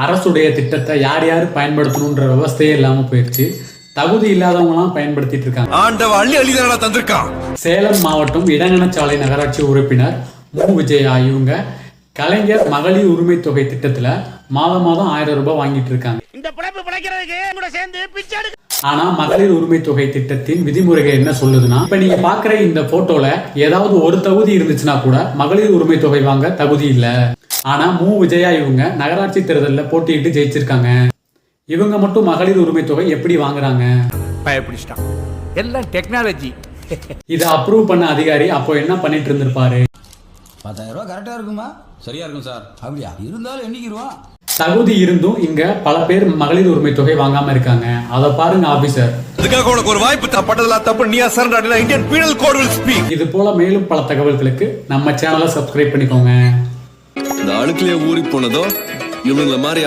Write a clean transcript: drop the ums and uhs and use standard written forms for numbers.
அரசுடைய திட்டத்தை யார் யார் பயன்படுத்தணுன்ற விவசாயே இல்லாம போயிடுச்சு. தகுதி இல்லாதவங்களாம் பயன்படுத்திட்டு இருக்காங்க. சேலம் மாவட்டம் இடங்கணச்சாலை நகராட்சி உறுப்பினர் மு. விஜயா இவங்க கலைஞர் மகளிர் உரிமை தொகை திட்டத்துல மாதம் 1000 ரூபாய் வாங்கிட்டு இருக்காங்க. ஆனா மகளிர் உரிமை தொகை திட்டத்தின் விதிமுறைகள் என்ன சொல்லுதுன்னா, இப்ப நீங்க பாக்குற இந்த போட்டோல ஏதாவது ஒரு தகுதி இருந்துச்சுன்னா கூட மகளிர் உரிமை தொகை வாங்க தகுதி இல்ல. ஆனா மு. விஜயா இவங்க நகராட்சி தேர்தலில் போட்டியிட்டு ஜெயிச்சிருக்காங்க. இவங்க மட்டும் மகளிர் உரிமை தொகை எப்படி வாங்குறாங்க? எல்லாம் டெக்னாலஜி. இதை அப்ரூவ் பண்ண அதிகாரி அப்போ என்ன பண்ணிட்டு இருந்திருப்பாரு? 10,000 ரூபாய் கரெக்டா இருக்குமா? சரியா இருக்கும் சார். அப்படியா இருந்தாலும் என்னைக்கு தகுதி இருந்தும் இங்க பல பேர் மகளிர் உரிமை தொகை வாங்காம இருக்காங்க. அத பாருங்க ஆபீசர். ஒரு வாய்ப்பு தப்பு நீ அசரண்டா Indian penal code will speak. இது போல மேலும் பல தகவல்களுக்கு நம்ம சேனலை சப்ஸ்கிரைப் பண்ணிக்கோங்க. இந்த அழுக்குலயே ஊறி போனதோ இவங்கள மாதிரி